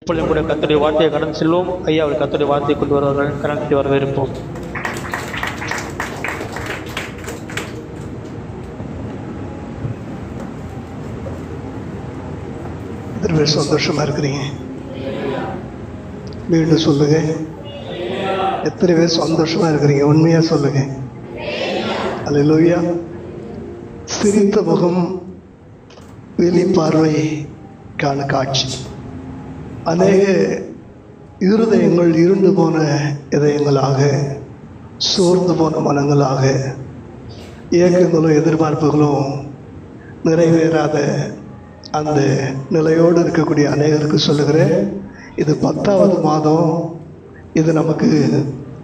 இப்பொழுது கூட கர்த்தருடைய வார்த்தையை கடந்து செல்வோம். ஐயா அவர் கர்த்தருடைய வார்த்தையை கொண்டு வருவார்கள். கரண்டி வரவேற்போம். எத்தனை பேர் சந்தோஷமா இருக்கிறீங்க? மீண்டும் சொல்லுங்க. எத்தனை பேர் சந்தோஷமா இருக்கிறீங்க? உண்மையா சொல்லுங்க. அல்லேலூயா. சிரித்த முகம், வெளி பார்வை காண காட்சி. அநேக இருதயங்கள் இருண்டு போன இதயங்களாக, சோர்ந்து போன மனங்களாக, ஏக்கங்களும் எதிர்பார்ப்புகளும் நிறைவேறாத அந்த நிலையோடு இருக்கக்கூடிய அநேகருக்கு சொல்லுகிறேன், இது 10வது மாதம். இது நமக்கு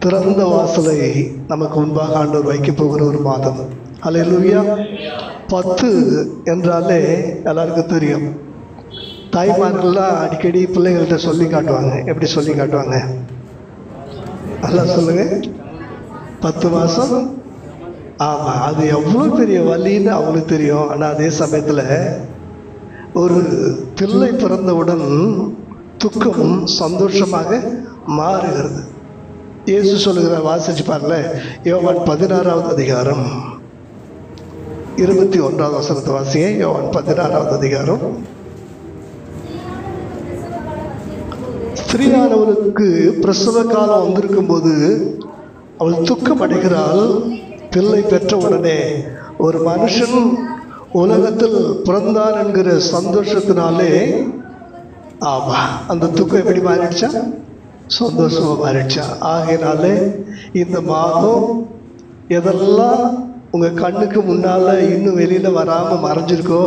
திறந்த வாசலை நமக்கு முன்பாக ஆண்டவர் வைக்க போகிற ஒரு மாதம். அல்லேலூயா. 10 என்றாலே எல்லாருக்கும் தெரியும். தாய்மார்கள்லாம் அடிக்கடி பிள்ளைகள்கிட்ட சொல்லி காட்டுவாங்க. எப்படி சொல்லி காட்டுவாங்க? நல்லா சொல்லுங்க. 10 மாதம். ஆமாம், அது எவ்வளோ பெரிய வலின்னு அவங்களுக்கு தெரியும். ஆனால் அதே சமயத்தில் ஒரு பிள்ளை பிறந்தவுடன் துக்கம் சந்தோஷமாக மாறுகிறது. இயேசு சொல்லுகிற வாசிச்சு பாருல, யோவான் 16வது அதிகாரம் 21வது வசனத்தை வாசிங்க. யோவான் 16வது அதிகாரம். ஸ்திரீயானவளுக்கு பிரசவ காலம் வந்திருக்கும் போது அவள் துக்கம் அடைகிறாள். பிள்ளை பெற்ற உடனே ஒரு மனுஷன் உலகத்தில் பிறந்தான் என்கிற சந்தோஷத்தினாலே, ஆமா, அந்த துக்கம் எப்படி மாறிடுச்சா? சந்தோஷமா மாறிடுச்சா? ஆகையினாலே இந்த மாதம் எதெல்லாம் உங்க கண்ணுக்கு முன்னால இன்னும் வெளியில வராம மறைஞ்சிருக்கோ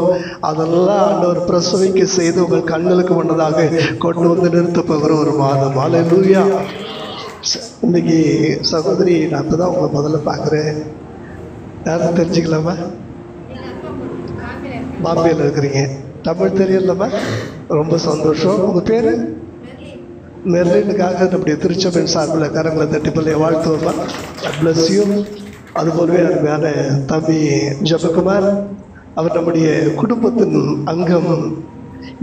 அதெல்லாம் ஆண்டவர் பிரசவிக்க செய்து உங்கள் கண்களுக்கு முன்னதாக கொண்டு வந்து நிறுத்த போகிற ஒரு மாதம். அல்லேலூயா. இன்னைக்கு சகோதரி, நான் இப்பதான் உங்களை முதல்ல பார்க்குறேன். யாரும் தெரிஞ்சுக்கலாமா? பாம்பேல இருக்கிறீங்க. தமிழ் தெரியலமா? ரொம்ப சந்தோஷம். உங்க பேரு? மெர்லினுக்காக நம்முடைய திருச்சபையின் சார்பில் கரங்களை தட்டி பிள்ளைய வாழ்த்துவோமா? Bless you. அதுபோலவே அருமையான தம்பி ஜெபகுமார், அவர் நம்முடைய குடும்பத்தின் அங்கம்,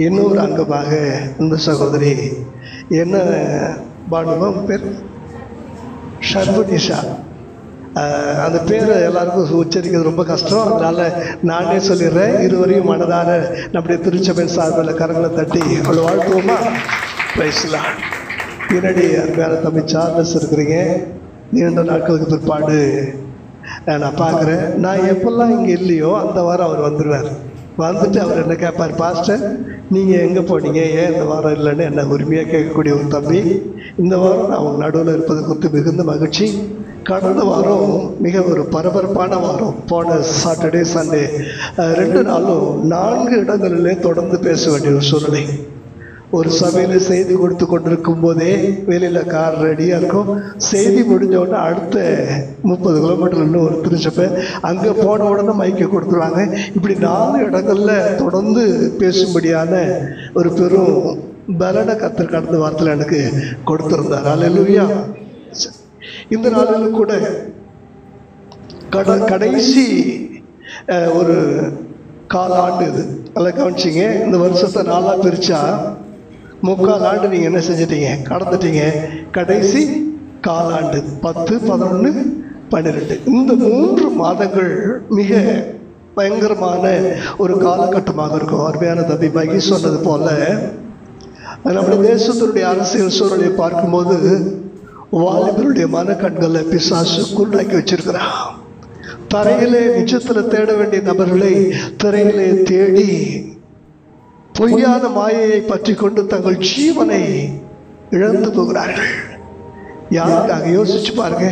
இன்னொரு அங்கமாக இந்த சகோதரி என்ன பானுமா பேர்? ஷர்புனிஷா. அந்த பேரை எல்லாருக்கும் உச்சரிக்கிறது ரொம்ப கஷ்டம். அதனால நானே சொல்லிடுறேன். இருவரையும் மனதார நம்முடைய திருச்சபையின் சார்பில் கரங்களை தட்டி அவ்வளோ வாழ்த்துவோமா? பேசலாம். பின்னாடி அருமையான தம்பி சார்லஸ் இருக்கிறீங்க. நீண்ட நாட்களுக்கு பிற்பாடு நான் பார்க்குறேன். நான் எப்பெல்லாம் இங்கே இல்லையோ அந்த வாரம் அவர் வந்துடுவார். வந்துட்டு அவர் என்ன கேட்பார், பாஸ்டர் நீங்கள் எங்கே போனீங்க, ஏன் இந்த வாரம் இல்லைன்னு என்ன உரிமையாக கேட்கக்கூடிய ஒரு தம்பி. இந்த வாரம் நான் அவங்க நடுவில் இருப்பது குறித்து மிகுந்த மகிழ்ச்சி. கடந்த வாரம் மிக ஒரு பரபரப்பான வாரம். போன சாட்டர்டே சண்டே 2 நாளும் 4 இடங்களிலே தொடர்ந்து பேச வேண்டிய ஒரு சூழ்நிலை. ஒரு சபையில் செய்தி கொடுத்து கொண்டிருக்கும் போதே வெளியில் கார் ரெடியாக இருக்கும். செய்தி முடிஞ்ச உடனே அடுத்த 30 கிலோமீட்டர் இன்னும் ஒரு திருச்சபை, அங்கே போன உடனே மைக்கை கொடுத்துருவாங்க. இப்படி 4 இடங்களில் தொடர்ந்து பேசும்படியான ஒரு பெரும் பலனை கர்த்தர் கடந்த வாரத்தில் எனக்கு கொடுத்துருந்தார். அல்லேலூயா. இந்த நாளில் கூட கடைசி ஒரு காலாண்டு இது. நல்லா கவனிச்சிங்க. இந்த வருஷத்தை 4ஆக பிரித்தா 3/4 ஆண்டு நீங்கள் என்ன செஞ்சிட்டீங்க? கடந்துட்டீங்க. கடைசி காலாண்டு 10, 11, 12. இந்த 3 மாதங்கள் மிக பயங்கரமான ஒரு காலகட்டமாக இருக்கும். அருமையான தம்பி மகி சொன்னது போல, நம்முடைய தேசத்தினுடைய அரசியல் சூழலை பார்க்கும்போது வாலிபருடைய மனக்கண்களை பிசாசு குருடாக்கி வச்சிருக்கிறான். தரையிலே நிஜத்தில் தேட வேண்டிய நபர்களை திரையிலே தேடி பொய்யான மாயையை பற்றி கொண்டு தங்கள் ஜீவனை இழந்து போகிறார்கள். யாருக்காக? யோசிச்சு பாருங்க.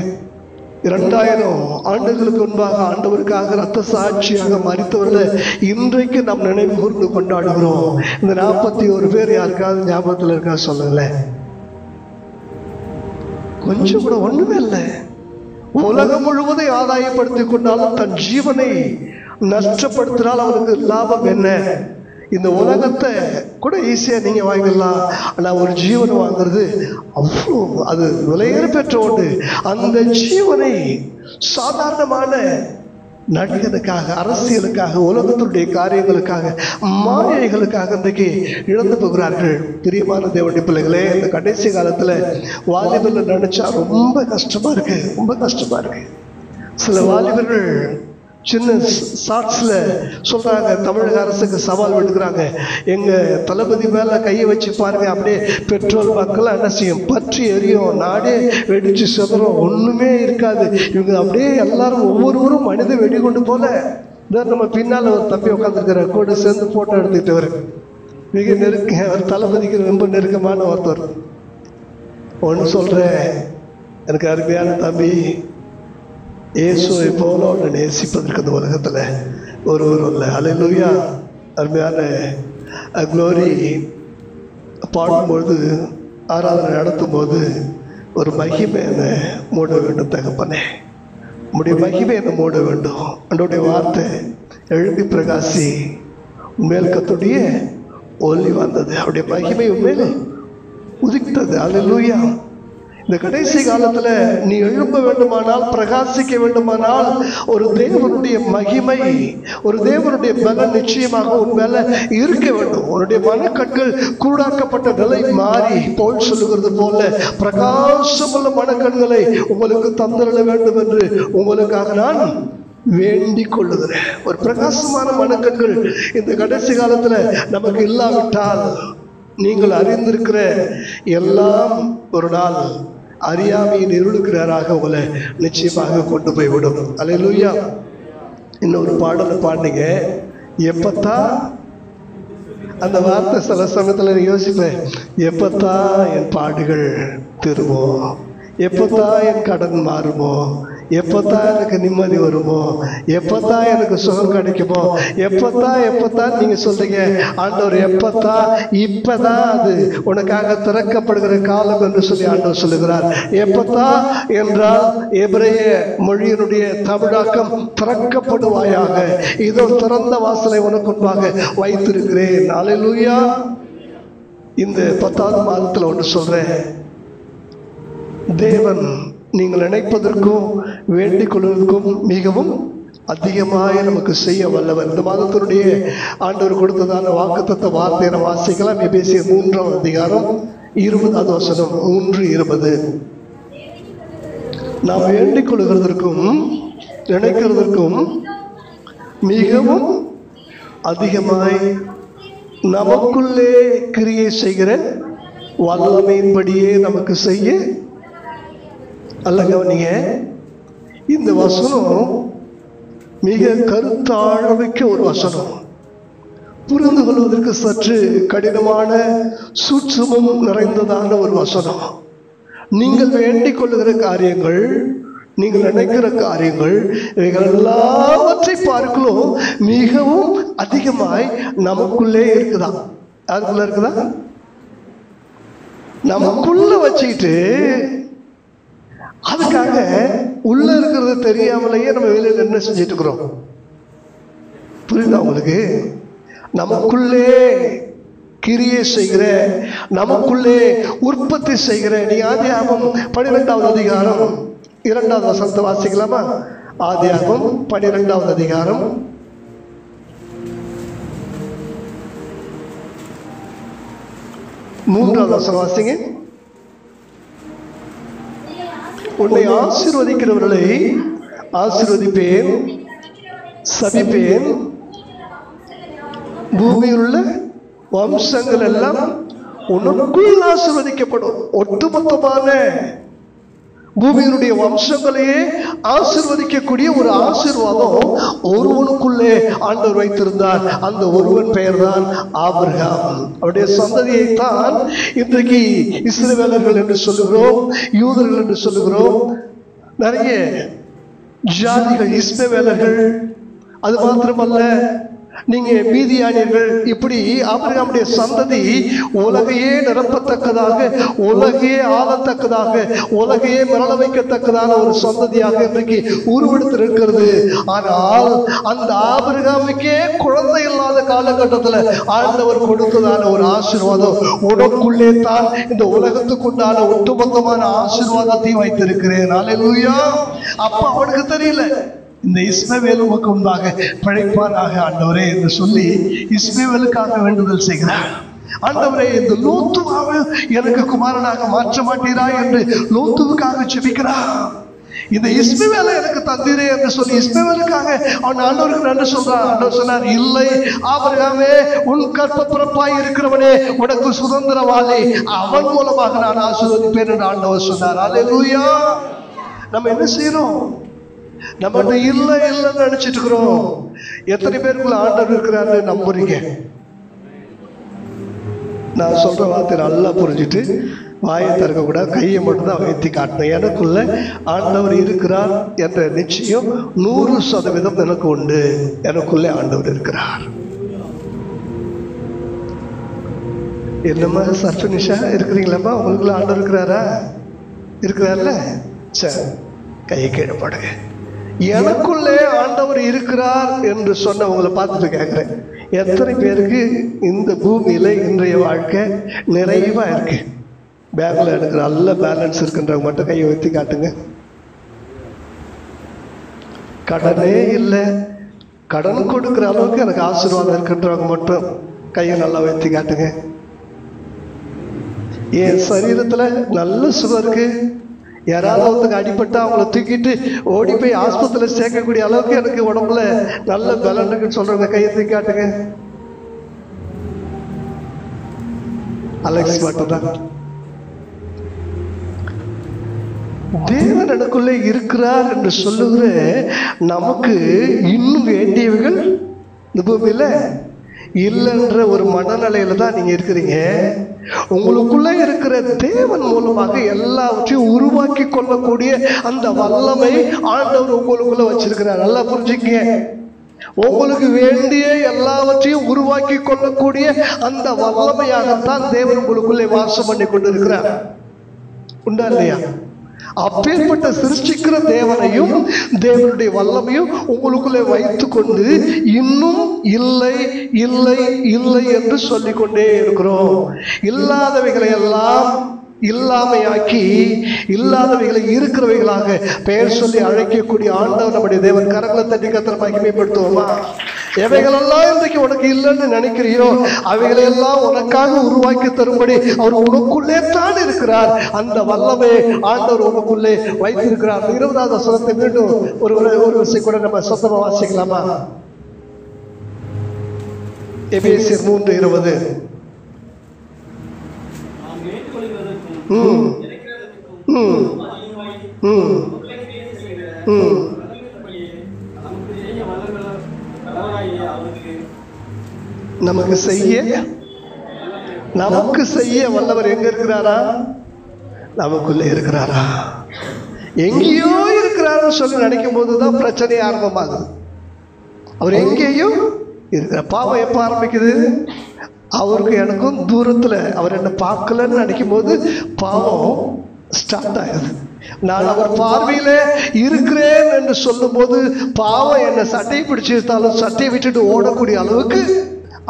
2000 ஆண்டுகளுக்கு முன்பாக ஆண்டவருக்காக ரத்த சாட்சியாக மரித்தவர்களை இன்றைக்கு நாம் நினைவு கூர்ந்து கொண்டாடுகிறோம். இந்த 41 பேர் யாருக்காவது ஞாபகத்தில் இருக்கா? சொல்லுங்கள. கொஞ்சம் கூட ஒண்ணுமே இல்லை. உலகம் முழுவதும் ஆதாயப்படுத்தி கொண்டாலும் தன் ஜீவனை நஷ்டப்படுத்தினால் அவருக்கு லாபம் என்ன? இந்த உலகத்தை கூட ஈஸியாக நீங்கள் வாங்கிடலாம். ஆனால் ஒரு ஜீவனை வாங்குறது அவ்வளோ, அது விலையேற பெற்ற ஒன்று. அந்த ஜீவனை சாதாரணமான நடிகனுக்காக, அரசியலுக்காக, உலகத்தினுடைய காரியங்களுக்காக, மாயைகளுக்காக இன்றைக்கு இழந்து போகிறார்கள். பிரியமான தேவனுடைய பிள்ளைகளே, இந்த கடைசி காலத்தில் வாலிபர்கள் நினைச்சா ரொம்ப கஷ்டமா இருக்கு, ரொம்ப கஷ்டமா இருக்கு. சில வாலிபர்கள் சின்ன ஷார்ட்ஸில் சொல்கிறாங்க, தமிழக அரசுக்கு சவால் விடுக்கிறாங்க, எங்கள் தளபதி மேலே கையை வச்சு பாருங்க, அப்படியே பெட்ரோல் மக்கள் என்ன செய்யும், பற்றி எரியும், நாடே வெடிச்சு செதறும், ஒன்றுமே இருக்காது. இவங்க அப்படியே எல்லாரும் ஒவ்வொருவரும் மனித வெடிகுண்டு போல. இதான் நம்ம பின்னால் ஒரு தம்பி உட்காந்துருக்கிற கூட சேர்ந்து ஃபோட்டோ எடுத்துக்கிட்டு வரும், மிக அவர் தளபதிக்கு ரொம்ப நெருக்கமான ஒருத்தர். ஒன்று சொல்கிறேன், எனக்கு அருமையான தம்பி, இயேசுவை போல அவனை நேசிப்பதற்கு அந்த உலகத்தில் ஒருவரும் இல்லை. அல்லேலூயா. அருமையான க்ளோரி பாடும்பொழுது, ஆராதனை நடத்தும் போது ஒரு மகிமை என்னை மூட வேண்டும் தகப்பனே, உம்முடைய மகிமை என்னை மூட வேண்டும். அன்றைய வார்த்தை எழுப்பி பிரகாசி, உண்மையில் கர்த்தருடைய ஒளி வந்தது, அவருடைய மகிமை உண்மையில் உதித்தது. அல்லேலூயா. இந்த கடைசி காலத்துல நீ எழும்ப வேண்டுமானால், பிரகாசிக்க வேண்டுமானால், ஒரு தேவனுடைய மகிமை, ஒரு தேவனுடைய பலன் நிச்சயமாக உன் மேல இருக்க வேண்டும். உன்னுடைய மனக்கண்கள் கூடாக்கப்பட்ட நிலை மாறி போல் சொல்லுகிறது போல பிரகாசமுள்ள மனக்கண்களை உங்களுக்கு தந்திரள வேண்டும் என்று உங்களுக்காக நான் வேண்டிக் கொள்ளுகிறேன். ஒரு பிரகாசமான மனக்கண்கள் இந்த கடைசி காலத்துல நமக்கு இல்லாவிட்டால், நீங்கள் அறிந்திருக்கிற எல்லாம் ஒரு நாள் அறியாமையின் இருளுக்கிறாராக உங்களை நிச்சயமாக கொண்டு போய் விடும். அல்லேலூயா. இன்னொரு பாடலை பாடுங்க, எப்பத்தான், அந்த வார்த்தை சில சமயத்தில் யோசிப்பேன், எப்பத்தான் என் பாடுகள் திரும்பும், எப்பத்தான் என் கடன் மாறுமோ, எப்பத்தான் எனக்கு நிம்மதி வருமோ, எப்பத்தான் எனக்கு சுகம் கிடைக்குமோ, எப்பத்தான் நீங்க சொல்றீங்க ஆண்டவர், எப்பத்தான், இப்பதான் அது உனக்காக திறக்கப்படுகிற காலம் என்று சொல்லி ஆண்டவர் சொல்லுகிறார். எப்பத்தான் என்றால் எபிரேய மொழியினுடைய தமிழாக்கம் திறக்கப்படுவாயாக, இதோ திறந்த வாசலை உனக்கு முன்பாக வைத்திருக்கிறேன். அல்லேலூயா. இந்த 10வது மாதத்தில் ஒன்று சொல்றேன், தேவன் நீங்கள் நினைப்பதற்கும் வேண்டிக் கொள்வதற்கும் மிகவும் அதிகமாக நமக்கு செய்ய வல்லவர். இந்த மாதத்தினுடைய ஆண்டவர் கொடுத்ததான வாக்குத்தத்த வார்த்தையை வாசிக்கலாம். எபேசியர் 3ஆம் அதிகாரம் 20வது வசனம், 3:20. நாம் வேண்டிக் கொள்கிறதற்கும் நினைக்கிறதற்கும் மிகவும் அதிகமாய் நமக்குள்ளே கிரியை செய்கிற வல்லமையின்படியே நமக்கு செய்ய. அல்ல கவனிங்க, இந்த வசனம் மிக கருத்தாழமிக்க ஒரு வசனம், புரிந்து கொள்வதற்கு சற்று கடினமான சூட்சுமம் நிறைந்ததான ஒரு வசனம். நீங்கள் வேண்டிக் கொள்ளுகிற காரியங்கள், நீங்கள் நினைக்கிற காரியங்கள், இவைகள் எல்லாவற்றை பார்க்கலாம் மிகவும் அதிகமாய் நமக்குள்ளே இருக்குதா? யாருக்குள்ள இருக்குதா? நமக்குள்ள வச்சுக்கிட்டு அதுக்காக உள்ள இருக்கிறது தெரியாமலேயே நம்ம வேலையில் என்ன செஞ்சுட்டு இருக்கிறோம்? புரியுதா உங்களுக்கு? நமக்குள்ளே கிரியை செய்கிற, நமக்குள்ளே உற்பத்தி செய்கிற. நீ ஆதியாகமம் 12வது அதிகாரம் 2வது வசனத்தை வாசிக்கலாமா? ஆதியாகமம் 12வது அதிகாரம் 3வது வசனம் வாசிங்க. உன்னை ஆசீர்வதிக்கிறவர்களை ஆசீர்வதிப்பேன், சபிப்பேன், பூமியில் உள்ள வம்சங்கள் எல்லாம் உனக்குள் ஆசீர்வதிக்கப்படும். ஒட்டுமொத்தமான பூமியினுடைய வம்சங்களையே ஆசீர்வதிக்கக்கூடிய ஒரு ஆசீர்வாதம் ஒருவனுக்குள்ளே ஆண்டவர் வைத்திருந்தார். அந்த ஒருவன் பெயர் தான் ஆபிரகாம். அவருடைய சந்ததியைத்தான் இன்றைக்கு இஸ்ரவேலர்கள் என்று சொல்லுகிறோம், யூதர்கள் என்று சொல்லுகிறோம். நிறைய ஜாதிகள் இஸ்ரவேலர்கள், அது மாத்திரமல்ல நீங்க மீதியானியர்கள். இப்படி ஆபிரகாமுடைய சந்ததி உலகையே நிரப்பத்தக்கதாக, உலகையே ஆளத்தக்கதாக, உலகையே மரள வைக்கத்தக்கதான ஒரு சந்ததியாக இன்றைக்கு உருவெடுத்திருக்கிறது. ஆனால் அந்த ஆபிரகாமுக்கே குழந்தை இல்லாத காலகட்டத்தில் ஆண்டவர் கொடுத்ததான ஒரு ஆசீர்வாதம், உனக்குள்ளே தான் இந்த உலகத்துக்குண்டான ஒட்டுமொத்தமான ஆசீர்வாதத்தையும் வைத்திருக்கிறேன். அல்லேலூயா. அப்ப அவனுக்கு தெரியல, இந்த இஸ்மவேல் உமக்கு முன்பாக பிழைப்பானாக ஆண்டவரே என்று சொல்லி இஸ்மவேலுக்காக வேண்டுதல் செய்கிறார். ஆண்டவரே, இந்த லோத்துவாவை எனக்கு குமாரனாக மாற்ற மாட்டீரா என்று லோத்துவுக்காக ஜெபிக்கிறார். இந்த இஸ்மவேலை எனக்கு தந்தீரே என்று சொல்லி இஸ்மவேலுக்காக அவன் ஆண்டவருக்கு நன்றி சொல்றான். ஆண்டவர் சொன்னார், இல்லை ஆபிரகாமே, உன் கற்ப பிறப்பாய் இருக்கிறவனே உனக்கு சுதந்திரவாளி, அவன் மூலமாக நான் ஆசீர்வதிப்பேன் என்று ஆண்டவர் சொன்னார். அல்லேலூயா. நம்ம என்ன செய்யறோம்? நம்ம இல்லை இல்லைன்னு நினைச்சிட்டு இருக்கிறோம். எத்தனை பேருக்குள்ள ஆண்டவர் இருக்கிறாரு நம்புறீங்க? நான் சொல்ற வார்த்தை நல்லா புரிஞ்சுட்டு வாயை திறக்க கூட கையை மட்டும்தான் வைத்தி காட்டணும். எனக்குள்ள ஆண்டவர் இருக்கிறார் என்ற நிச்சயம் 100% எனக்கு உண்டு. எனக்குள்ளே ஆண்டவர் இருக்கிறார். என்னம்மா சர்ஃபினிஷா இருக்கிறீங்களாம்மா? உங்களுக்குள்ள ஆண்டவர் இருக்கிறாரா? இருக்கிறார்ல? சரி, கையை கீழே போடுங்க. எனக்குள்ளே ஆண்டவர் இருக்கிறார் என்று சொன்னவங்களை பார்த்துட்டு கேட்குறேன், எத்தனை பேருக்கு இந்த பூமியில இன்றைய வாழ்க்கை நிறைவா இருக்கு? பேங்க்ல எனக்கு நல்ல பேலன்ஸ் இருக்குன்றவங்க மட்டும் கையை வைத்து காட்டுங்க. கடனே இல்லை, கடன் கொடுக்குற அளவுக்கு எனக்கு ஆசீர்வாதம் இருக்குன்றவங்க மட்டும் கையை நல்லா வைத்து காட்டுங்க. என் சரீரத்துல நல்ல சுகம் இருக்கு, யாராவது அடிபட்டா அவங்கள தூக்கிட்டு ஓடி போய் ஆஸ்பத்திரியில் சேர்க்கக்கூடிய அளவுக்கு எனக்கு உடம்புல நல்ல பலன் இருக்குன்னு சொல்றவங்க கையை தூக்கி காட்டுங்க. அலெக்ஸ் மட்டும் தான். தேவன் எனக்குள்ளே இருக்கிறார் என்று சொல்லுகிற நமக்கு இன்னும் வேண்டியவைகள் இந்த பூமியில இல்லைன்ற ஒரு மனநிலையில தான் நீங்க இருக்கிறீங்க. உங்களுக்குள்ள இருக்கிற தேவன் மூலமாக எல்லாவற்றையும் உருவாக்கி கொள்ளக்கூடிய அந்த வல்லமை ஆண்டவர் உங்களுக்குள்ள வச்சிருக்கிறார். நல்லா புரிஞ்சுக்கங்க. உங்களுக்கு வேண்டிய எல்லாவற்றையும் உருவாக்கி கொள்ளக்கூடிய அந்த வல்லமையாகத்தான் தேவன் உங்களுக்குள்ளே வாசம் பண்ணி கொண்டு இருக்கிறார். உண்டா இல்லையா? அப்பேற்பட்ட சிருஷ்டிக்கிற தேவனையும் தேவனுடைய வல்லமையும் உங்களுக்குள்ளே வைத்துக் கொண்டு இன்னும் இல்லை இல்லை இல்லை என்று சொல்லிக்கொண்டே இருக்கிறோம். இல்லாதவைகளை எல்லாம் இல்லாமையாக்கி இல்லாதவைகளை இருக்கிறவைகளாக பெயர் சொல்லி அழைக்கக்கூடிய ஆண்டவர் நம்முடைய தேவன். கரங்களை தட்டி கர்த்தரை மகிமைப்படுத்துவோமா? எவைகளெல்லாம் இன்றைக்கு உனக்கு இல்லைன்னு நினைக்கிறியோ அவைகளெல்லாம் உனக்காக உருவாக்கி தரும்படி அவர் உனக்குள்ளே தான் இருக்கிறார். அந்த வல்லமே ஆண்டவர் உனக்குள்ளே வைத்திருக்கிறார். 20வது வசனத்தை மீண்டும் ஒரு வரிசை கூட நம்ம சொந்தமா வாசிக்கலாமா? எபேசியர் 3:20. நமக்கு செய்ய வல்லவர் எங்க இருக்கிறாரா? நமக்குள்ளே இருக்கிறாரா? எங்கேயோ இருக்கிறாரு சொல்லி நினைக்கும் போதுதான் பிரச்சனை ஆரம்பமாகுது. அவர் எங்கேயும் இருக்கிற. பாவம் எப்ப ஆரம்பிக்குது? அவருக்கு எனக்கும் தூரத்துல அவர் என்ன பார்க்கலன்னு நினைக்கும் போது பாவம் ஸ்டார்ட் ஆகுது. நான் அவர் பார்வையில இருக்கிறேன் என்று சொல்லும் போது பாவம் என்ன சட்டையை பிடிச்சிருந்தாலும் சட்டையை விட்டுட்டு ஓடக்கூடிய அளவுக்கு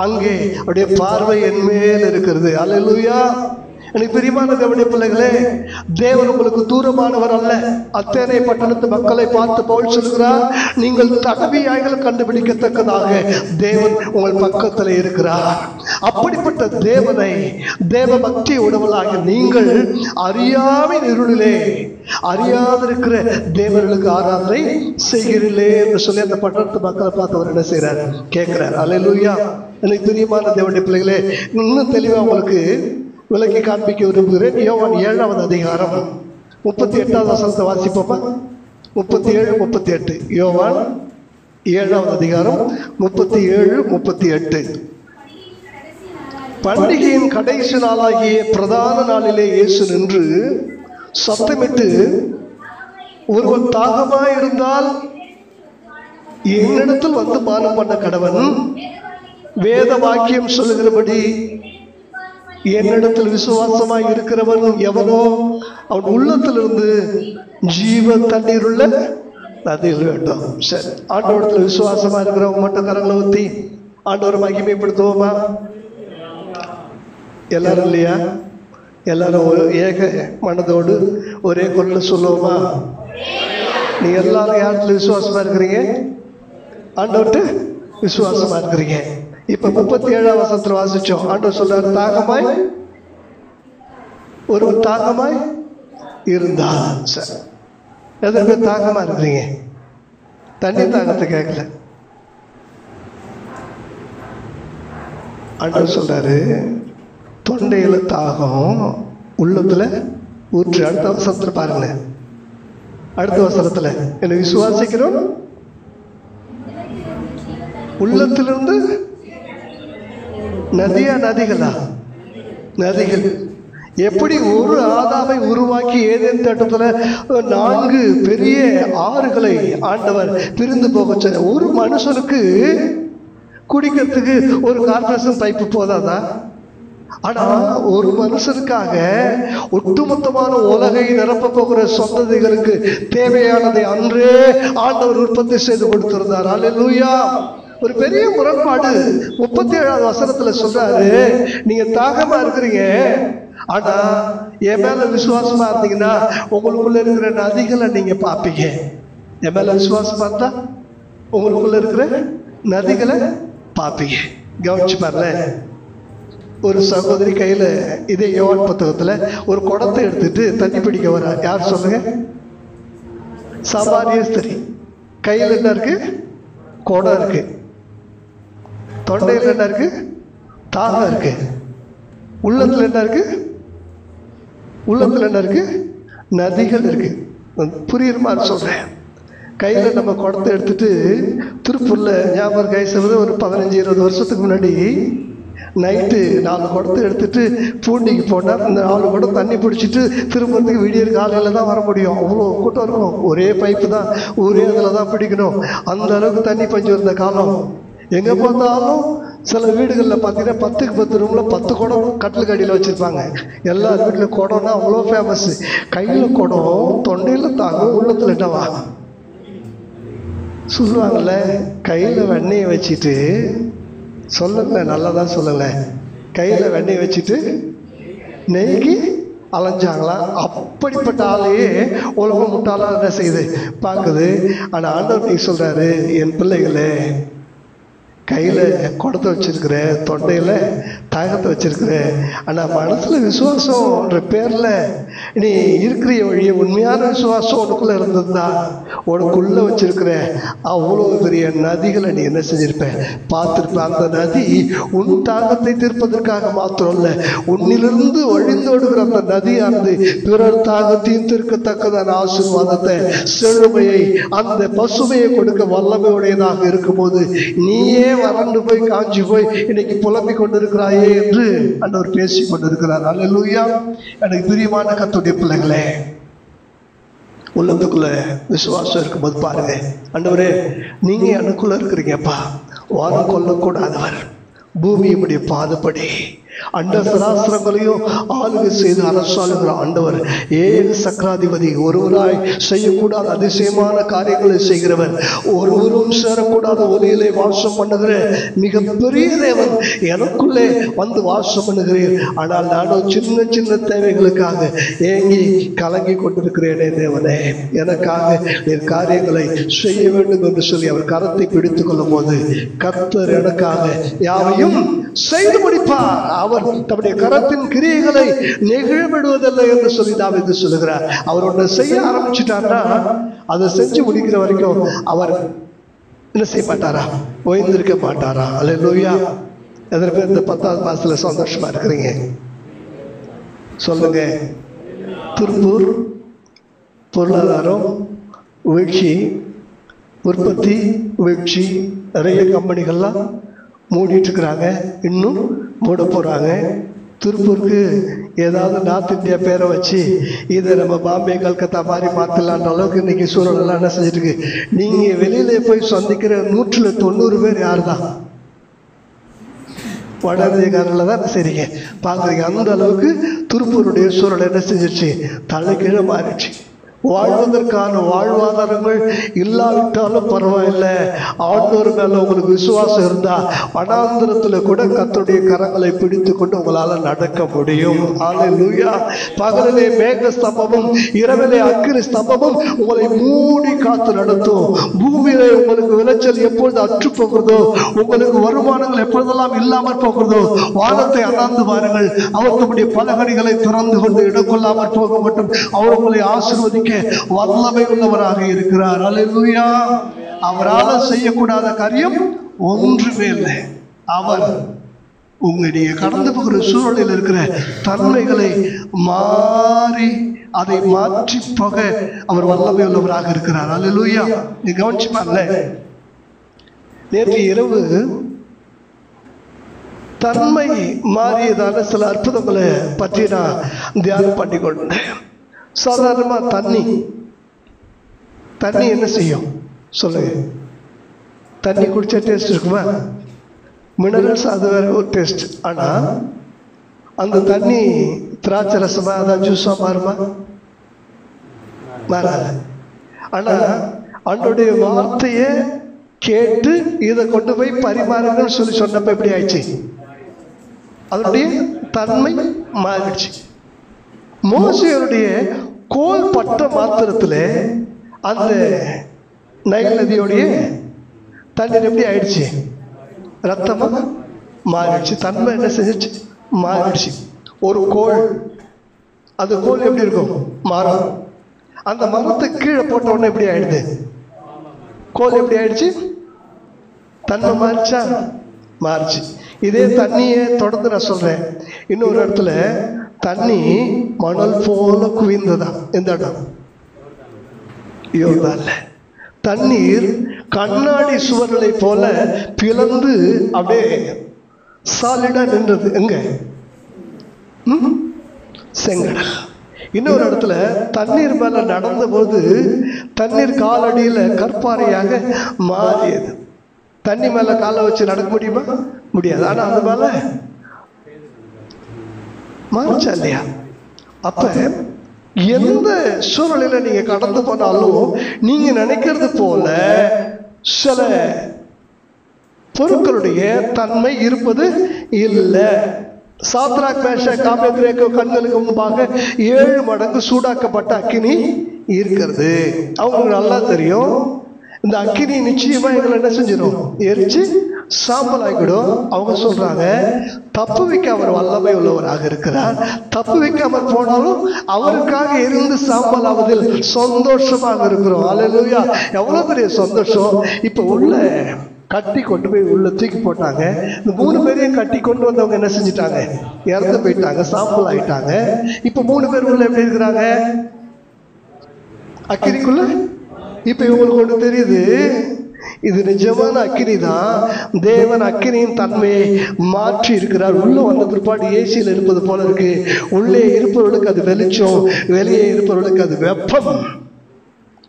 அங்கே அவருடைய பார்வை என் மேல் இருக்கிறது. அல்லேலூயா. எனக்கு பிரியமான தேவனுடைய பிள்ளைகளே, தேவன் உங்களுக்கு தூரமானவர் அல்ல. அத்தேனை பட்டணத்து மக்களை பார்த்து பவுல் சொல்கிறார், நீங்கள் தடவியாய்கள் கண்டுபிடிக்கத்தக்கதாக தேவன் உங்கள் பக்கத்தில் இருக்கிறார். அப்படிப்பட்ட தேவனை தேவ பக்தி உடவலாக நீங்கள் அறியாமை இருளிலே அறியாதிருக்கிற தேவர்களுக்கு ஆராதனை செய்கிறீர்களே என்று சொல்லி அந்த பட்டணத்து மக்களை பார்த்து அவர் என்ன செய்கிறார்? கேட்கிறார். அல்லேலூயா. எனக்கு பிரியமான தேவனுடைய பிள்ளைகளே, இன்னும் தெளிவாக உங்களுக்கு விளக்கி காண்பிக்க விரும்புகிறேன். யோவான் 7வது அதிகாரம் 38வது வசனத்தை வாசிப்போமா? 37, 38. யோவான் 7வது அதிகாரம் 37, 38. பண்டிகையின் கடைசி நாளாகிய பிரதான நாளிலே இயேசு நின்று சத்தமிட்டு, ஒருவன் தாகமாய் இருந்தால் என்னிடத்தில் வந்து பானம் பண்ண கடவன், வேத வாக்கியம் சொல்லுகிறபடி என்னிடத்தில் விசுவாசமாய் இருக்கிறவன் எவனோ அவன் உள்ளத்திலிருந்து ஜீவ தண்ணீர் உள்ள நதியில் வேண்டும். சரி, ஆண்டவரத்தில் விசுவாசமா இருக்கிறவங்க மட்டும் கரங்களை ஊத்தி ஆண்டவரை மகிமைப்படுத்துவோமா? எல்லாரும் இல்லையா? எல்லாரும் ஏக மனதோடு ஒரே குரல்ல சொல்லுவோமா? நீங்க எல்லாரும் யார்கிட்ட விசுவாசமா இருக்கிறீங்க? ஆண்டவர்கிட்ட விசுவாசமா இருக்கிறீங்க. இப்ப 37ஆம் வசனத்துல வாசிச்சோம். ஆண்டவர் சொல்றாரு, தாகமாய் ஒரு தாகமாய் இருந்தா. சார் எதற்கு தாகமா இருக்கிறீங்க? தண்ணி தாகத்தை கேட்கல. ஆண்டவர் சொல்றாரு, தொண்டையில தாகம், உள்ளத்துல ஊற்று. அடுத்த வசனத்துல பாருங்க, அடுத்த வசனத்துல என்ன விசுவாசிக்கிறோம், உள்ளத்திலிருந்து நதியா நதிகளா? நதிகள். எப்படி ஒரு ஆதாமை உருவாக்கி ஏதேன் தோட்டத்துல 4 பெரிய ஆறுகளை ஆண்டவர் பிரிந்து போக சொன்ன. ஒரு மனுஷனுக்கு குடிக்கிறதுக்கு ஒரு கார்பரேஷன் பைப்பு போதாதா? ஆனா ஒரு மனுஷனுக்காக ஒட்டுமொத்தமான உலகை நிரப்ப போகிற சொந்ததிகளுக்கு தேவையானதை அன்றே ஆண்டவர் உற்பத்தி செய்து கொடுத்திருந்தார். அல்லேலூயா. ஒரு பெரிய முரண்பாடு 37ஆவது வசனத்துல சொல்றாரு, நீங்க தாகமா இருக்கிறீங்க, ஆனா என் மேல விசுவாசமா இருந்தீங்கன்னா உங்களுக்குள்ள இருக்கிற நதிகளை நீங்க பார்ப்பீங்க. என் மேல விசுவாசமா இருந்தா உங்களுக்குள்ள இருக்கிற நதிகளை பார்ப்பீங்க. கவனிச்சு பாருல, ஒரு சகோதரி கையில இதே யோவான் புத்தகத்துல ஒரு குடத்தை எடுத்துட்டு தண்ணி பிடிக்க வர. யார் சொல்லுங்க? சமாரிய ஸ்திரீ. கையில் என்ன இருக்கு? குடம் இருக்கு. தொண்டையில் என்ன இருக்கு? தாகம் இருக்கு. உள்ளத்துல என்ன இருக்கு? உள்ளத்துல என்ன இருக்கு? நதிகள் இருக்கு. புரியுற மாதிரி சொல்றேன். கையில நம்ம குடத்தை எடுத்துட்டு திருப்பூர்ல ஞாபகம் கை செய்வது ஒரு 15-20 வருஷத்துக்கு முன்னாடி நைட்டு 4 குடத்தை எடுத்துட்டு பூண்டிக்கு போனால் அந்த 4 குடம் தண்ணி பிடிச்சிட்டு திரும்பறதுக்கு விடியற் காலையில் தான் வர முடியும். அவ்வளோ கூட்டம் இருக்கும். ஒரே பைப்பு தான், ஒரே அதில் தான் பிடிக்கணும். அந்த அளவுக்கு தண்ணி பஞ்சம் இருந்த காலம். எங்கே பார்த்தாலும் சில வீடுகளில் பார்த்தீங்கன்னா 10க்கு 10 ரூமில் 10 குடம் கட்டிலுக்கு அடியில் வச்சுருப்பாங்க. எல்லா வீட்டில் குடம்னா அவ்வளோ ஃபேமஸ்ஸு. கையில் குடம், தொண்டையில் தாகம், உள்ளத்தில் என்னவா சொல்லுவாங்கள்ல, கையில் வெண்ணெயை வச்சுட்டு சொல்லல, நல்லதான் சொல்லல, கையில் வெண்ணெய் வச்சுட்டு நெய்க்கு அலைஞ்சாங்களா? அப்படிப்பட்ட ஆளையே உலகம் முட்டாளா என்ன செய்யுது பார்க்குது. ஆனால் ஆண்டவர் நீ சொல்றாரு, என் பிள்ளைகளே, கையில் குடத்தை வச்சிருக்கிற, தொண்டையில் தாகத்தை வச்சிருக்கிற, ஆனால் மனசில் விசுவாசம்ன்ற பேரில் நீ இருக்கிற வழிய உண்மையான விசுவாசம் உனக்குள்ளே இருந்திருந்தா உனக்குள்ளே வச்சிருக்கிற அவ்வளோ பெரிய நதிகளை நீ என்ன செஞ்சிருப்ப? பார்த்துருப்ப. அந்த நதி உன் தாகத்தை தீர்ப்பதற்காக மாத்திரம் இல்லை, உன்னிலிருந்து வழிந்தோடுகிற அந்த நதியானது பிறர் தாகத்தையும் தீர்க்கத்தக்கதான ஆசீர்வாதத்தை, செழுமையை, அந்த பசுமையை கொடுக்க வல்லமை உடையதாக இருக்கும்போது நீயே வறண்டு போய் காஞ்சி போய் இன்னைக்கு புலம்பிக் கொண்டிருக்கிறாயே என்று ஆண்டவர் பேசிக் கொண்டிருக்கிறார். அல்லேலூயா. எனக்கு பிரியமான கர்த்தருடைய பிள்ளைகளே, உள்ளத்துக்குள்ள விசுவாசம் இருக்கும்போது பாருங்க, ஆண்டவரே நீங்க எனக்குள்ள இருக்கிறீங்கப்பா. வானம் கொள்ளக்கூடாதவர், பூமியுடைய பாதப்படி அண்ட சராசரங்களையும் ஆளுகை செய்து அரசாளுகிற ஆண்டவர், ஏழு சக்கராதிபதி, ஒருவராய் செய்யக்கூடாத அதிசயமான காரியங்களை செய்கிறவர், ஒருவரும் சேரக்கூடாத ஒலியிலே வாசம் பண்ணுகிற மிகப்பெரிய தேவன் எனக்குள்ளே வந்து வாசம் பண்ணுகிறேன். ஆனால் நானும் சின்ன சின்ன தேவைகளுக்காக ஏங்கி கலங்கி கொண்டிருக்கிறேனே தேவனே, எனக்காக என் காரியங்களை செய்ய வேண்டும் என்று சொல்லி அவர் கரத்தை பிடித்துக் கொள்ளும் போது கர்த்தர் எனக்காக யாவையும் செய்து முடிப்பார். அவர் தம்முடைய கரத்தின் கிரியைகளை நெகிழவிடுவதில்லை என்று சொல்லி தாவீது சொல்லுகிறார். அவர் ஒன்றை செய்ய ஆரம்பிச்சுட்டார்னா அதை செஞ்சு முடிக்கிற வரைக்கும் அவர் என்ன செய்ய மாட்டாரா? ஓய்ந்திருக்க மாட்டாரா? அல்லேலூயா. எத்தனை பேர் இந்த 10வது மாசத்துல சந்தோஷமா இருக்கிறீங்க? சொல்லுங்க. திருப்பூர் பொருளாதாரம் வீழ்ச்சி, உற்பத்தி வீழ்ச்சி, நிறைய கம்பெனிகள்லாம் மூடிட்டு இருக்கிறாங்க, இன்னும் மூட போகிறாங்க. திருப்பூருக்கு ஏதாவது நார்த் இந்தியா பேரை வச்சு இதை நம்ம பாம்பே கல்கத்தா மாதிரி மாற்றலான்ற அளவுக்கு இன்னைக்கு சூழலெல்லாம் என்ன செஞ்சுட்டு இருக்கு. நீங்கள் வெளியில போய் சந்திக்கிற 190 பேர் யார் தான்? வட இந்தியக்காரில் தான் சரிங்க பார்க்குறீங்க. அந்த அளவுக்கு திருப்பூருடைய சூழல் என்ன செஞ்சிருச்சு? தலைகீழ மாறிடுச்சு. வாழ்வதற்கான வாழ்வாதாரங்கள் இல்லாவிட்டாலும் பரவாயில்லை, ஆண்டவர் மேல உங்களுக்கு விசுவாசம் இருந்தா வனாந்திரத்துல கூட கர்த்தருடைய கரங்களை பிடித்து கொண்டு உங்களால நடக்க முடியும். அல்லேலூயா. பகலிலே மேக ஸ்தம்பமும் இரவிலே அக்கினி ஸ்தம்பமும் உங்களை மூடி காத்து நடத்தும். பூமியிலே உங்களுக்கு விளைச்சல் எப்பொழுது அற்று போகிறதோ, உங்களுக்கு வருமானங்கள் எப்பொழுதெல்லாம் இல்லாமல் போகிறதோ, வானத்தை அண்ணாந்து பாருங்கள், அவர் நம்முடைய பலகணிகளை திறந்து கொண்டு இடக்கொள்ளாமல் போக மட்டும் அவர் உங்களை ஆசீர்வதிக்க வல்லமை உள்ளவராக இருக்கிறார். அல்லேலூயா. அவரால் செய்யக்கூடாத காரியம் ஒன்றுமே இல்லை. அவர் உங்களுடைய கடந்து போகிற சூழலில் இருக்கிற தன்மைகளை மாறி அதை மாற்றி போக அவர் வல்லமை உள்ளவராக இருக்கிறார். அல்லேலூயா. நீ கவனிச்சு பாருங்க, நேற்று இரவு தன்மை மாறியதான சில அற்புதங்களை பற்றி நான் தியானம் பண்ணி கொண்டேன். சாதாரணமா தண்ணி என்ன செய்யும் சொல்லுங்க? தண்ணி குடிச்சா டேஸ்ட் இருக்குமா? மினரல்ஸ் அது வேற ஒரு டேஸ்ட். ஆனா அந்த தண்ணி திராட்சை ரசமா அதான் ஜூஸா மாறுமா? மாறாது. ஆனா அவனுடைய வார்த்தையை கேட்டு இதை கொண்டு போய் பரிமாறுங்கன்னு சொல்லி சொன்னப்ப எப்படி ஆயிடுச்சு? அதனுடைய தன்மை மாறிடுச்சு. மோசேயுடைய கோல் பட்ட மாத்திரத்துல அந்த நைல் நதியோடைய தண்ணீர் எப்படி ஆயிடுச்சு? ரத்தமா மாறிடுச்சு. தன்மை என்ன செஞ்சிச்சு? மாறிடுச்சு. ஒரு கோல், அந்த கோல் எப்படி இருக்கும்? மரம். அந்த மரத்தை கீழே போட்ட உடனே எப்படி ஆயிடுது? கோல் எப்படி ஆயிடுச்சு? தன்மை மாறிச்சா? மாறிச்சு. இதே தண்ணியை தொடர்ந்து நான் சொல்றேன். இன்னொரு இடத்துல தண்ணி மணல் போல குவிந்ததா? எந்த இடம்? யோர்தான்ல. தண்ணீர் கண்ணாடி சுவர்களை போல பிளந்து அப்படியே சாலிடா நின்றது. எங்க? செங்கடல். இன்னொரு இடத்துல தண்ணீர் மேல நடந்த போது தண்ணீர் காலடியில கற்பாறையாக மாறியது. தண்ணி மேல காலை வச்சு நடக்க முடியுமா? முடியாது. ஆனா அது மேல மாறிச்சா இல்லையா? அப்ப எந்த சூழலில நீங்க கடந்து போனாலும் நீங்க நினைக்கிறது போல சில பொருட்களுடைய தன்மை இருப்பது இல்லை. சாத்ராக் மேஷாக் ஆபேத்நேகோ கண்களுக்கு முன்பாக 7 மடங்கு சூடாக்கப்பட்ட அக்கினி இருக்கிறது. அவங்களுக்கு நல்லா தெரியும், இந்த அக்கினி நிச்சயமா எங்களை என்ன செஞ்சிடும்? எரிச்சு சாம்பல் ஆகிடும். அவங்க சொல்றாங்க, தப்பு வைக்க அவர் வல்லமை உள்ளவராக இருக்கிறார். தப்பு வைக்காம போனாலும் அவருக்காக இருந்து சாம்பல் ஆவதில் சந்தோஷமாக இருக்கிறோம். அல்லேலூயா. எவ்வளவு பெரிய சந்தோஷம்! இப்ப உள்ள கட்டி கொண்டு போய் உள்ள தூக்கி போட்டாங்க. இந்த 3 பேரையும் கட்டி கொண்டு வந்தவங்க என்ன செஞ்சிட்டாங்க? இறந்து போயிட்டாங்க, சாம்பல் ஆயிட்டாங்க. இப்ப 3 பேர் உள்ள எப்படி இருக்கிறாங்க? அக்கினிக்குள்ள. இப்ப இவங்களுக்கு ஒண்ணு தெரியுது, இது நிஜமான அக்கினி தான். தேவன் அக்கினியின் தன்மையை மாற்றி இருக்கிறார். உள்ள வந்த பிற்பாடு ஏசியில் இருப்பது போல இருக்கு. உள்ளே இருப்பவர்களுக்கு அது வெளிச்சம், வெளியே இருப்பவர்களுக்கு அது வெப்பம்.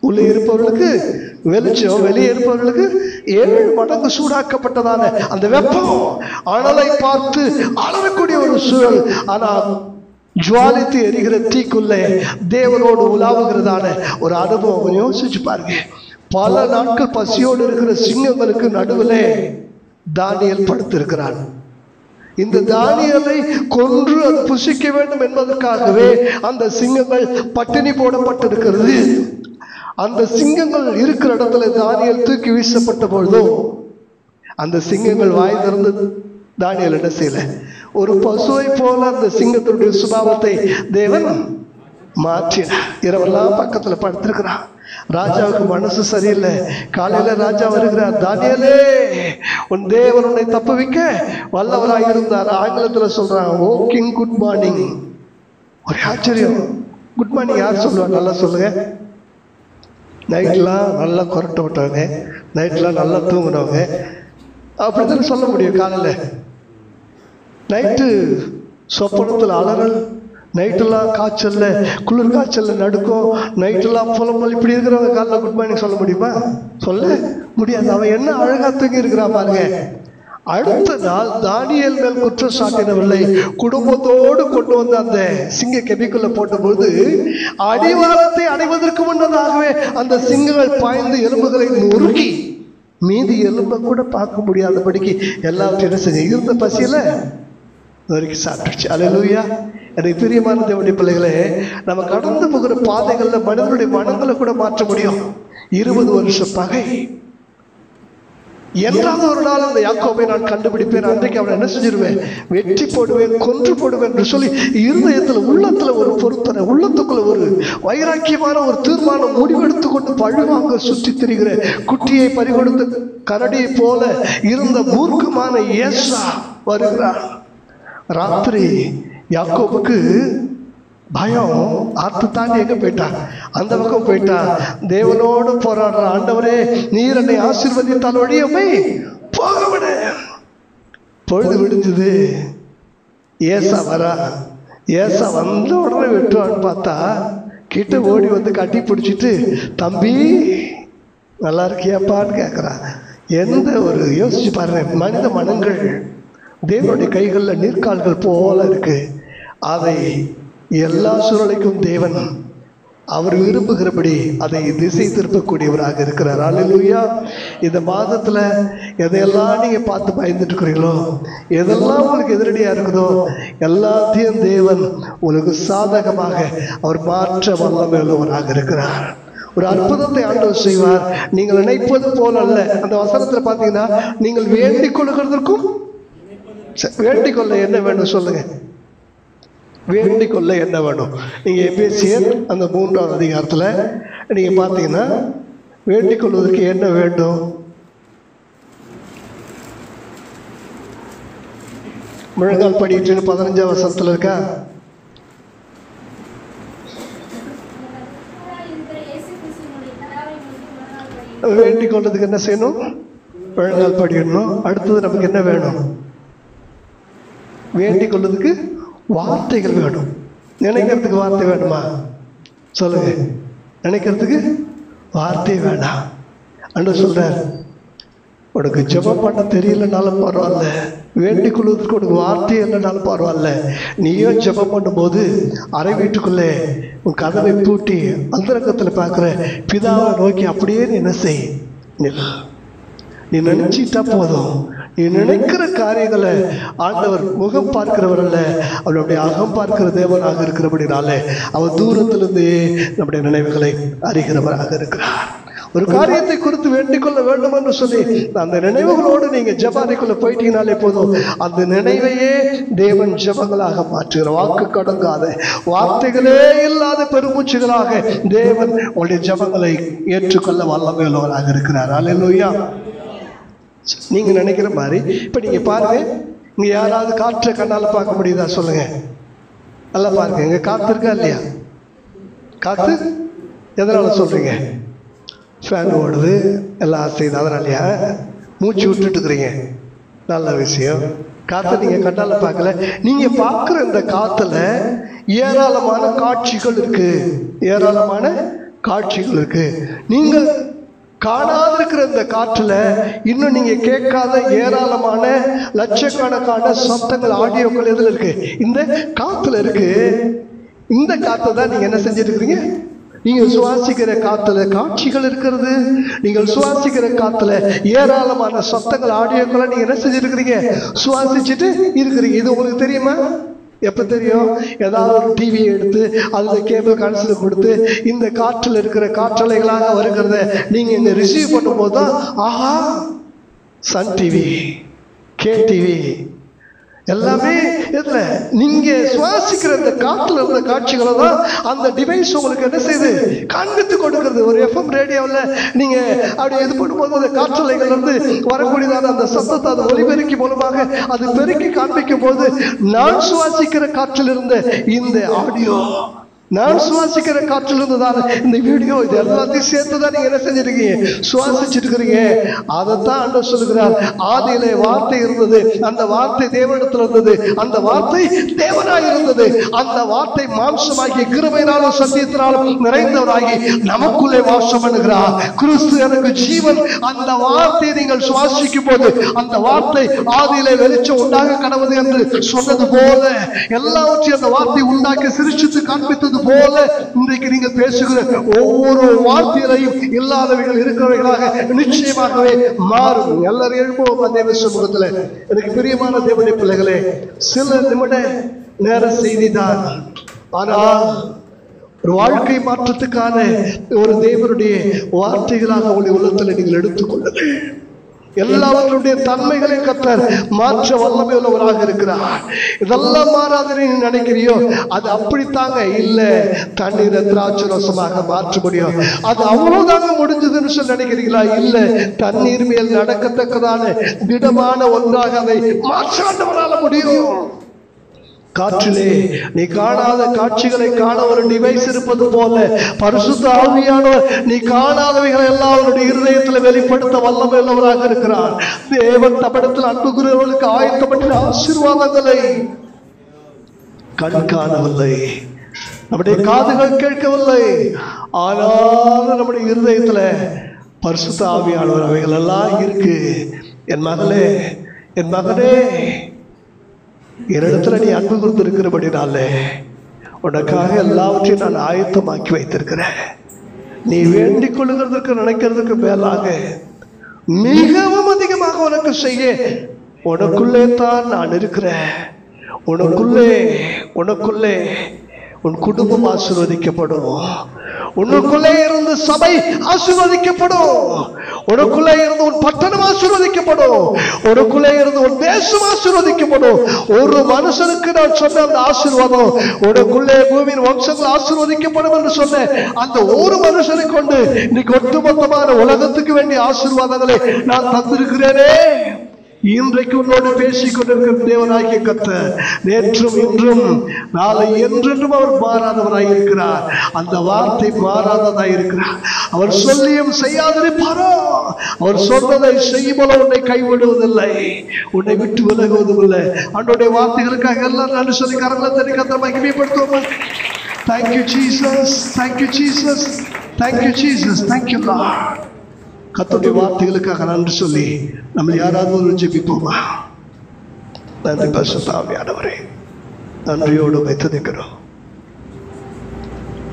உள்ளே இருப்பவர்களுக்கு வெளிச்சம், வெளியே இருப்பவர்களுக்கு 7 மடங்கு சூடாக்கப்பட்டதான அந்த வெப்பம், அனலை பார்த்து அலறக்கூடிய ஒரு சூழல். ஆனால் ஜுவாலித்து எரிகிற தீக்குள்ளே தேவனோடு உலாவுகிறதான ஒரு அனுபவம். யோசிச்சு பாருங்க. பல நாட்கள் பசியோடு இருக்கிற சிங்கங்களுக்கு நடுவிலே தானியேல் படுத்திருக்கிறான். இந்த தானியேலை கொன்று அது புசிக்க வேண்டும் என்பதற்காகவே அந்த சிங்கங்கள் பட்டினி போடப்பட்டிருக்கிறது. அந்த சிங்கங்கள் இருக்கிற இடத்துல தானியேல் தூக்கி வீசப்பட்ட பொழுதோ அந்த சிங்கங்கள் வாய் திறந்து தானியேல் என்ன செய்யல? ஒரு பசுவை போல அந்த சிங்கத்தினுடைய சுபாவத்தை தேவன் மாற்றினார். இரவெல்லாம் பக்கத்துல படுத்திருக்கிறான். ராஜாவுக்கு மனசு சரியில்லை. காலையில ராஜா வருகிறார், தானியேலே உன் தேவன் உன்னை தப்புவிக்க வல்லவராக இருந்தார். ஆங்கிலத்துல சொல்றான், ஓ கிங் குட் மார்னிங். ஒரு ஆச்சரியம். குட் மார்னிங் யார் சொல்லுவா? நல்லா சொல்லுங்க. நைட்லாம் நல்லா கொரட்டை விட்டவங்க, நைட்லாம் நல்லா தூங்குனவங்க அப்படித்தானே சொல்ல முடியும். காலையில் நைட்டு சொப்பனத்தில் அலறல், நைட்டெல்லாம் காய்ச்சல்ல, குளிர் காய்ச்சல்ல நடுக்கும், நைட்டெல்லாம் புலம்பல், இப்படி இருக்கிறவங்க காலைல குட் மார்னிங் சொல்ல முடியுமா? சொல்ல முடியாது. அவன் என்ன அழகா தூங்கி இருக்கிறான் பாருங்க. அடுத்த நாள் தானியேல் மேல் குற்றம் சாட்டினவில்லை, குடும்பத்தோடு கொண்டு வந்து அந்த சிங்க கெபிக்குள்ள போட்டபோது அடிவாரத்தை அடைவதற்கு முன்னதாகவே அந்த சிங்கங்கள் பாய்ந்து எலும்புகளை நொறுக்கி மீதி எலும்பை கூட பார்க்க முடியாதபடிக்கு எல்லாத்தையும் செஞ்சு இருந்த பசியில நொறுக்கி சாப்பிட்டுச்சு. அல்லேலூயா. எனக்கு பிரியமான தேவனுடைய பிள்ளைகளே, நம்ம கடந்து போகிற பாதைகள்ல மனிதனுடைய மனங்களை கூட மாற்ற முடியும். 20 வருஷம் பகை, என்றாவது ஒரு நாள் அந்த யாக்கோபை நான் கண்டுபிடிப்பேன், அன்றைக்கு அவனை என்ன செஞ்சிருவேன், வெற்றி போடுவேன், கொன்று போடுவேன் என்று சொல்லி இருதயத்துல உள்ளத்துல ஒரு பொருத்தனை, உள்ளத்துக்குள்ள ஒரு வைராக்கியமான ஒரு தீர்மானம் முடிவெடுத்து கொண்டு பழுவாங்க சுற்றி திரிகிற குட்டியை பறிகொடுத்த கரடியை போல இருந்த மூர்க்கமான ஏசா வருகிறார். ராத்திரி யாக்கோபுக்கு பயம், ஆத்து தாண்டி எங்க போயிட்டான், அந்த பக்கம் போயிட்டான். தேவனோடு போராடுற, ஆண்டவரே நீர் என்னை ஆசீர்வதித்தால் ஒழிய போக விட. பொழுது விடுஞ்சது, ஏசா வரா. ஏசா வந்த உடனே வெட்டுவான்னு பார்த்தா கிட்ட ஓடி வந்து கட்டி பிடிச்சிட்டு, தம்பி நல்லா இருக்கியாப்பான்னு கேட்குறான். எந்த ஒரு யோசிச்சு பாருங்க, மனித மனங்கள் தேவனுடைய கைகளில் நீர்க்கால்கள் போல இருக்கு. அதை எல்லா சூழலைக்கும் தேவன் அவர் விரும்புகிறபடி அதை திசை திருப்பக்கூடியவராக இருக்கிறார். அல்லேலூயா. இந்த மாதத்துல எதையெல்லாம் நீங்க பார்த்து பயந்துட்டு இருக்கிறீங்களோ, எதெல்லாம் உங்களுக்கு எதிரடியா இருக்குதோ, எல்லாத்தையும் தேவன் உங்களுக்கு சாதகமாக அவர் மாற்ற வல்லமை உள்ளவராக இருக்கிறார். ஒரு அற்புதத்தை ஆண்டவர் செய்வார். நீங்கள் நினைப்பது போல அல்ல. அந்த வசனத்துல பாத்தீங்கன்னா, நீங்கள் வேண்டிக் கொள்ளுகிறதற்கும், வேண்டிக் கொள்ள என்ன வேணும் சொல்லுங்க, வேண்டிக் கொள்ள என்ன வேணும்? நீங்க எபேசியர் அந்த 3ஆவது அதிகாரத்துல நீங்க பாத்தீங்கன்னா, வேண்டிக் கொள்வதற்கு என்ன வேண்டும்? முழங்கால் படிட்டு 15ஆம் வசனத்துல இருக்கா? வேண்டிக் கொள்றதுக்கு என்ன செய்யணும்? முழங்கால் படிக்கணும். அடுத்தது நமக்கு என்ன வேணும்? வேண்டிக் கொள்றதுக்கு வார்த்தைகள் வேணும். நினைக்கிறதுக்கு வார்த்தை வேணுமா சொல்லுங்க? நினைக்கிறதுக்கு வார்த்தை வேண்டாம். அன்று சொல்றார், உனக்கு ஜெபம் பண்ண தெரியலனாலும் பரவாயில்ல, வேண்டிக் கொள்வதற்கு உனக்கு வார்த்தை இல்லைனாலும் பரவாயில்ல, நீயும் ஜெபம் பண்ணும்போது அறை வீட்டுக்குள்ளே உன் கதவை பூட்டி அந்தரங்கத்தில் பார்க்குற பிதாவை நோக்கி அப்படியே நீ என்ன செய், நீ நினைச்சிட்டா போதும். நீ நினைக்கிற காரியங்களை ஆண்டவர் முகம் பார்க்கிறவர் அல்ல, அவருடைய அகம் பார்க்கிற தேவனாக இருக்கிறபடினாலே அவர் தூரத்திலிருந்து நம்முடைய நினைவுகளை அறிகிறவராக இருக்கிறார். ஒரு காரியத்தை குறித்து வேண்டிக் கொள்ள வேண்டும் என்று சொல்லி அந்த நினைவுகளோடு நீங்க ஜெபத்துக்குள்ள போயிட்டீங்கனாலே போதும், அந்த நினைவையே தேவன் ஜெபங்களாக மாற்றுகிற, வாக்கு கடங்காத, வார்த்தைகளே இல்லாத பெருமூச்சுகளாக தேவன் உங்களுடைய ஜெபங்களை ஏற்றுக்கொள்ள வல்லமை உள்ளவராக இருக்கிறார். அல்லேலூயா. நீங்க நினைக்கிற மாதிரி இப்ப நீங்க பாருங்க, இங்க யாராவது காற்றை கண்ணால பார்க்க முடியுதா சொல்லுங்க? நல்லா பாருங்க, இங்க காத்து இருக்கா இல்லையா? காத்து எதனால சொல்றீங்க? ஃபேன் ஓடுது, எல்லாம் செய்யுது, அதனாலயா? மூச்சு விட்டுட்டு இருக்கிறீங்க, நல்ல விஷயம். காற்றை நீங்க கண்ணால பார்க்கல. நீங்க பார்க்குற இந்த காத்துல ஏராளமான காட்சிகள் இருக்கு, ஏராளமான காட்சிகள் இருக்கு. நீங்கள் காணாத இருக்கிற இந்த காற்றுல இன்னும் நீங்க கேட்காத ஏராளமான லட்சக்கணக்கான சத்தங்கள், ஆடியோக்கள் எதுல இருக்கு? இந்த காத்துல இருக்கு. இந்த காத்தை தான் நீங்க என்ன செஞ்சுட்டு இருக்கிறீங்க? நீங்க சுவாசிக்கிற காத்துல காட்சிகள் இருக்கிறது. நீங்கள் சுவாசிக்கிற காத்துல ஏராளமான சத்தங்கள், ஆடியோக்களை நீங்க என்ன செஞ்சுட்டு இருக்கிறீங்க? சுவாசிச்சுட்டு இருக்கிறீங்க. இது உங்களுக்கு தெரியுமா? எப்போ தெரியும்? ஏதாவது ஒரு டிவியை எடுத்து அதில் கேபிள் கனெக்ஷன் கொடுத்து இந்த காற்றில் இருக்கிற காற்றலைகளாக வருகிறத நீங்கள் இங்கே ரிசீவ் பண்ணும்போது தான், ஆஹா, சன் டிவி, கே டிவி எல்லாமே இதுல நீங்க சுவாசிக்கிற இந்த காற்றுல இருந்த காட்சிகளை தான் அந்த டிவைஸ் உங்களுக்கு என்ன செய்யுது? காண்பித்து கொடுக்கிறது. ஒரு எஃப்எம் ரேடியோவில் நீங்க அப்படி இது பண்ணும்போது அந்த காற்றலைகள் இருந்து வரக்கூடியதான அந்த சத்தத்தை அது ஒலிபெருக்கி மூலமாக அது பெருக்கி காண்பிக்கும் போது, நான் சுவாசிக்கிற காற்றில் இருந்த இந்த ஆடியோ நான் சுவாசிக்கிற காற்றிலிருந்து தான் இந்த வீடியோ இது எல்லாத்தையும் சேர்த்து தான் நீங்க என்ன செஞ்சிருக்கீங்க, சுவாசிச்சுட்டு இருக்கிறீங்க. அதைத்தான் ஆண்டவர் சொல்லுகிறார், ஆதியிலே வார்த்தை இருந்தது, அந்த வார்த்தை தேவனிடத்தில் இருந்தது, அந்த வார்த்தை தேவனாய் இருந்தது, அந்த வார்த்தை மாம்சமாகி கிருபையினாலும் சத்தியத்தினாலும் நிறைந்தவராகி நமக்குள்ளே வாசம் பண்ணுகிறார். கிறிஸ்து எனக்கு ஜீவன். அந்த வார்த்தையை நீங்கள் சுவாசிக்கும் போது அந்த வார்த்தை ஆதியிலே வெளிச்சம் உண்டாக கடவுது என்று சொன்னது போல எல்லாவற்றையும் அந்த வார்த்தை உண்டாக்கி சிரிச்சித்து காண்பித்தது போல இன்றைக்கு நீங்கள் பேசுகிற ஒவ்வொரு வார்த்தையிலையும் இல்லாதவைகள் இருக்கிறவைகளாக நிச்சயமாகவே மாறும். எல்லாரும் எழுப்புவோம் தேவ சமூகத்தில். எனக்கு பிரியமான தேவனுடைய பிள்ளைகளே, சில நிமிட நேர செய்திதான், ஆனால் ஒரு வாழ்க்கை மாற்றத்துக்கான ஒரு தேவனுடைய வார்த்தைகளாக உங்களுடைய உள்ளத்தில் நீங்கள் எடுத்துக்கொள்ளுங்கள். எல்லாவற்றுடைய தன்மைகளை கர்த்தர் மாற்ற வல்லமை உள்ளவராக இருக்கிறார். இதெல்லாம் மாறாதுன்னு நீ நினைக்கிறியோ, அது அப்படித்தாங்க. இல்ல, தண்ணீரை திராட்சை ரசமாக மாற்ற முடியும். அது அவ்வளவுதாங்க முடிஞ்சதுன்னு சொல்லி நினைக்கிறீங்களா? இல்ல, தண்ணீர் மேல் நடக்கத்தக்கதான திடமான ஒன்றாக அதை மாற்றாண்டவரால முடியும். காற்றிலே நீ காணாத காட்சிகளை காண ஒரு டிவைஸ் இருப்பது போல பரிசுத்த ஆவியானவர் நீ காணாதவைகளை எல்லாம் அவருடைய இருதயத்தில் வெளிப்படுத்த வல்லமை உள்ளவராக இருக்கிறார். தேவன் தம்மிடத்தில் அன்பு கூறுகிறவர்களுக்கு ஆயத்தப்பட்ட ஆசீர்வாதங்களை கண் காணவில்லை, நம்முடைய காதுகள் கேட்கவில்லை, ஆனாலும் நம்முடைய இருதயத்தில் பரிசுத்த ஆவியானவர் அவைகள் எல்லாம் இருக்கு. என் மகளே, என் மகனே, என்னிடத்துல நீ அன்பு கொடுத்திருக்கிறபடினாலே உனக்காக எல்லாவற்றையும் நான் ஆயத்தமாக்கி வைத்திருக்கிறேன். நீ வேண்டிக் கொள்ளுகிறதுக்கு நினைக்கிறதுக்கு மேலாக மிகவும் அதிகமாக உனக்கு செய்ய உனக்குள்ளே தான் நான் இருக்கிறேன். உனக்குள்ளே உன் குடும்பம் ஆசீர்வதிக்கப்படும், உனக்குள்ளே இருந்து சபை ஆசீர்வதிக்கப்படும், உனக்குள்ளே இருந்து உன் பட்டணம் ஆசீர்வதிக்கப்படும், உனக்குள்ளே இருந்து உன் தேசம் ஆசீர்வதிக்கப்படும். ஒரு மனுஷனுக்கு நான் சொன்ன அந்த ஆசீர்வாதம், உனக்குள்ளே பூமியின் வம்சங்கள் ஆசீர்வதிக்கப்படும் என்று சொன்ன அந்த ஒரு மனுஷனை கொண்டு இன்னைக்கு ஒட்டுமொத்தமான உலகத்துக்கு வேண்டிய ஆசீர்வாதங்களை நான் தந்திருக்கிறேனே. இன்றைக்கு உன்னோடு பேசிக் கொண்டிருக்கிற தேவனாகிய கர்த்தர் நேற்றும் இன்றும் நாளை என்றென்றும் அவர் மாறாதவராயிருக்கிறார். அந்த வார்த்தை மாறாததாயிருக்கிறார். அவர் சொல்லியும் செய்யாதிருப்பாரோ? அவர் சொன்னதை செய்யும்போது உன்னை கைவிடுவதில்லை, உன்னை விட்டு விலகுவதும் இல்லை. அவனுடைய வார்த்தைகளுக்காக எல்லாரும் நன்றி சொல்லி கரங்களை தனி கர்த்தரை மகிமைப்படுத்துவோம். Thank you Jesus, thank you Jesus, thank you Jesus, thank you Lord. கர்த்தருடைய வார்த்தைகளுக்காக நன்றி சொல்லி நம்ம யாராவது ஒரு ஜெபிப்போமா? நன்றி பரிசுத்த ஆவியானவரே, நன்றியோடு துதிக்கிறோம்,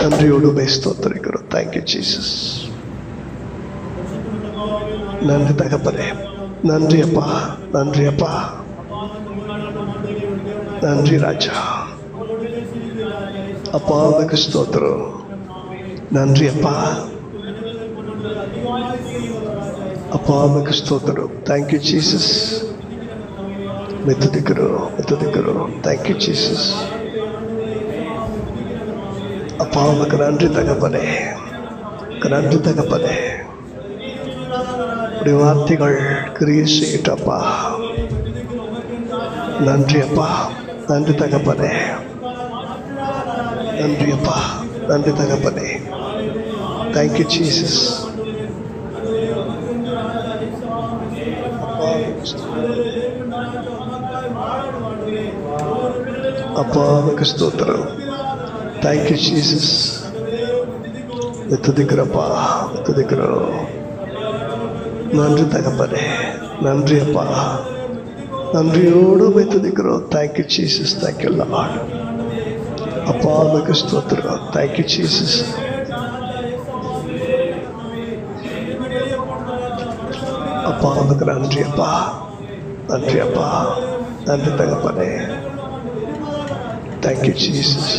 நன்றியோடு ஸ்தோத்திரிக்கிறோம். Thank you Jesus. நன்றி தகப்பனே, நன்றி அப்பா, நன்றி அப்பா, நன்றி ராஜா. அப்பா உமக்கு ஸ்தோத்திரம், நன்றி அப்பா, அப்பா உமக்கு ஸ்தோத்திரம். Thank you Jesus. துதிக்கிறோம். Thank you Jesus. அப்பா உமக்கு நன்றி தகப்பனே, நன்றி தகப்பனே. உடைய வார்த்தைகள் கிரியை செய்யட்டப்பா. நன்றி அப்பா, நன்றி தகப்பனே, நன்றி அப்பா, நன்றி தகப்பனே. Thank you Jesus. அப்பா உமக்கு ஸ்தோத்திரம். Thank you Jesus. துதிக்கிறப்பா, துதிக்கிறோம். நன்றி தகப்பனே, நன்றி அப்பா, நன்றியோடு துதிக்கிறோம். Thank you Jesus, thank you Lord. அப்பா உமக்கு ஸ்தோத்திரம். Thank you Jesus. அப்பா உமக்கு நன்றி அப்பா, நன்றி அப்பா, நன்றி தகப்பனே. Thank you Jesus,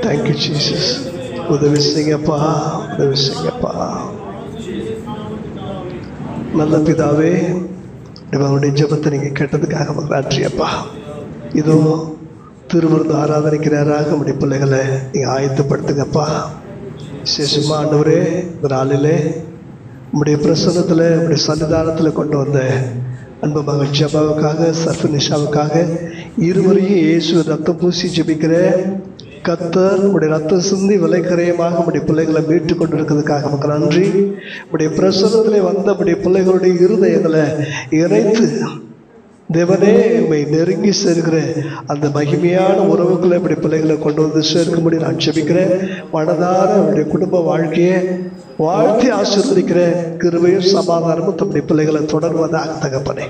thank you Jesus. உதவி செய்யப்பா, உதவி செய்யப்பா. நல்ல பிதாவே, இவனுடைய ஜெபத்தை நீங்கள் கேட்டதுக்காக நன்றி அப்பா. இதோ திருவிருந்து ஆராதனைக்கு நேராக உடைய பிள்ளைகளை நீங்கள் ஆயத்தப்படுத்துங்கப்பா. விசேஷமாக ஆண்டவரே, இந்த நாளிலே உம்முடைய பிரசன்னத்தில் உம்முடைய சன்னிதானத்தில் கொண்டு வந்த அன்பு மகள் ஜபாவுக்காக, சர்ஃபு நிஷாவுக்காக இருவரையும் இயேசு ரத்தம் பூசி ஜெபிக்கிற கர்த்தர் உடைய ரத்தம் சிந்தி விலைக்கரையமாக உடைய பிள்ளைகளை மீட்டு கொண்டிருக்கிறதுக்காக நமக்கு நன்றி. உடைய பிரசனத்திலே வந்த உடைய பிள்ளைகளுடைய இருதயங்களை இறைத்து தேவனே உண்மை நெருங்கி சேர்க்கிற அந்த மகிமையான உறவுகளை இப்படி பிள்ளைகளை கொண்டு வந்து சேர்க்கும்படி நான் ஜெபிக்கிறேன். மனதார அவருடைய குடும்ப வாழ்க்கையை வாழ்த்தி ஆசீர்வதிக்கிறேன். கிருபையும் சமாதானமும் தம்முடைய பிள்ளைகளை தொடர்வதாக தகப்பனே.